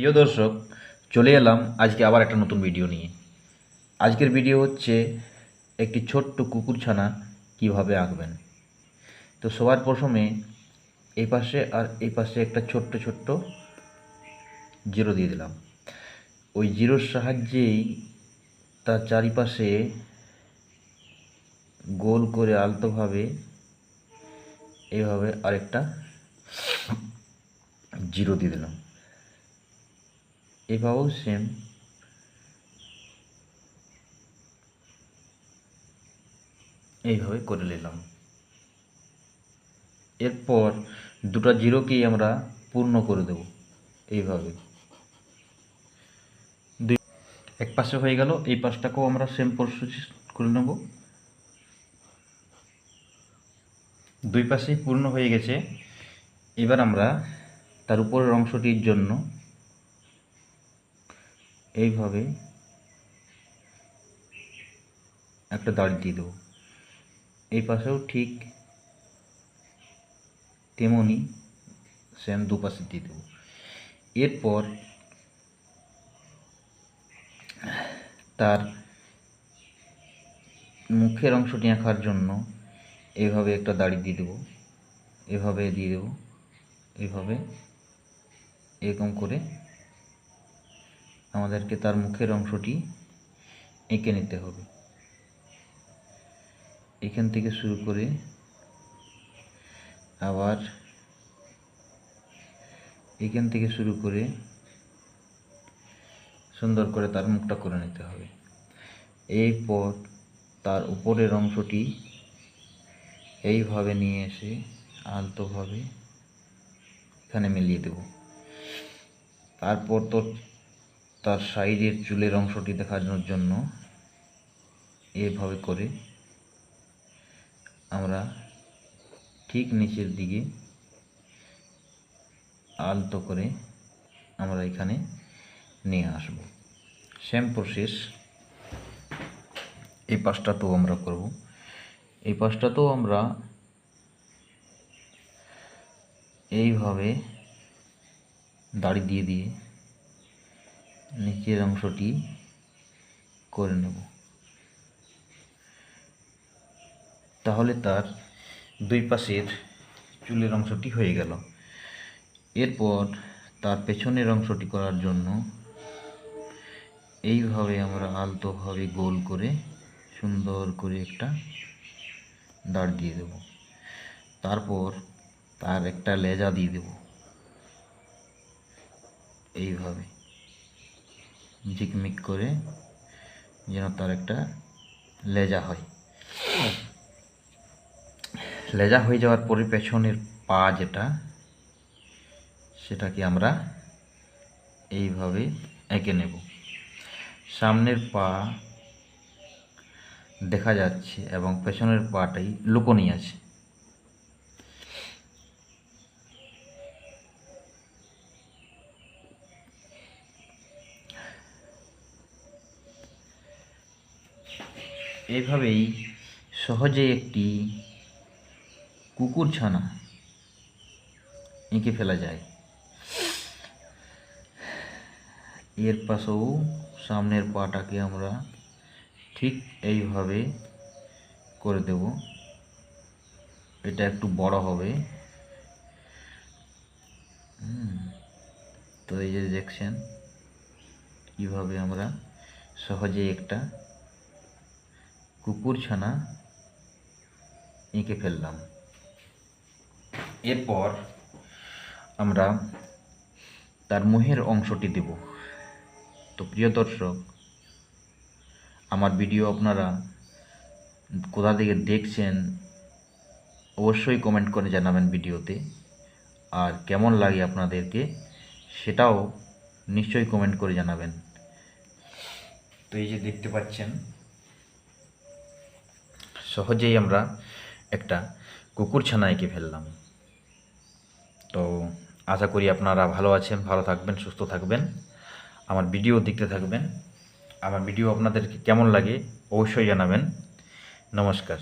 প্রিয় দর্শক, চলে এলাম আজকে আবার একটা নতুন ভিডিও নিয়ে। আজকের ভিডিও হচ্ছে একটি ছোট্ট কুকুরছানা কিভাবে আঁকবেন। তো সবার প্রথমে এই পাশে আর এই পাশে একটা ছোট্ট ছোট্ট জিরো দিয়ে দিলাম। ওই জিরোর সাহায্যেই তার চারিপাশে গোল করে আলতোভাবে এইভাবে আরেকটা জিরো দিয়ে দিলাম। এভাবেও সেম এইভাবে করে নিলাম। এরপর দুটো জিরোকেই আমরা পূর্ণ করে দেব এইভাবে। এক পাশে হয়ে গেল, এই পাশটাকেও আমরা সেম প্রসেস করে নেব। দুই পাশেই পূর্ণ হয়ে গেছে। এবার আমরা তার উপরের অংশটির জন্য এইভাবে একটা দাড়ি দিয়ে দেবো। এই পাশেও ঠিক তেমনি সেম দুপাশে দিয়ে দেবো। এরপর তার মুখের অংশটি আঁকার জন্য এইভাবে একটা দাড়ি দিয়ে দেবো, এভাবে দিয়ে দেবো, এইভাবে এরকম করে আমাদেরকে তার মুখের অংশটি এঁকে নিতে হবে। এখান থেকে শুরু করে আবার এখান থেকে শুরু করে সুন্দর করে তার মুখটা করে নিতে হবে। এরপর তার উপরের অংশটি এইভাবে নিয়ে এসে আলতোভাবে এখানে মিলিয়ে দেব। তারপর তো তার সাইডের চুলের অংশটি দেখানোর জন্য এইভাবে করে আমরা ঠিক নিচের দিকে আলতো করে আমরা এখানে নিয়ে আসব। সেম প্রসেস এই পাশটাতেও আমরা করব। এই পাশটাতেও আমরা এইভাবে দাড়ি দিয়ে দিয়ে নিচের অংশটি করে নেব। তাহলে তার দুই পাশের চুলের অংশটি হয়ে গেল। এরপর তার পেছনের অংশটি করার জন্য এইভাবে আমরা আলতোভাবে গোল করে সুন্দর করে একটা দাড় দিয়ে দেব। তারপর তার একটা লেজা দিয়ে দেব, এইভাবে ঝিকমিক করে যেন তার একটা লেজা হয়। লেজা হয়ে যাওয়ার পরে পেছনের পা যেটা, সেটাকে আমরা এইভাবে এঁকে নেব। সামনের পা দেখা যাচ্ছে এবং পেছনের পাটাই লুকোনি আছে। এইভাবেই সহজে একটি কুকুরছানা এঁকে ফেলা যায়। এর পাশেও সামনের পাটাকে আমরা ঠিক এইভাবে করে দেব। এটা একটু বড় হবে। তো এই যে দেখছেন কিভাবে আমরা সহজে একটা কুকুরছানা এঁকে ফেললাম। এরপর আমরা তার মুখের অংশটি দেব। তো প্রিয় দর্শক, আমার ভিডিও আপনারা কোথা থেকে দেখছেন অবশ্যই কমেন্ট করে জানাবেন ভিডিওতে। আর কেমন লাগে আপনাদেরকে সেটাও নিশ্চয়ই কমেন্ট করে জানাবেন। তো এই যে দেখতে পাচ্ছেন সহজেই আমরা একটা কুকুরছানা এঁকে ফেললাম। তো আশা করি আপনারা ভালো আছেন, ভালো থাকবেন, সুস্থ থাকবেন, আমার ভিডিও দেখতে থাকবেন। আমার ভিডিও আপনাদেরকে কেমন লাগে অবশ্যই জানাবেন। নমস্কার।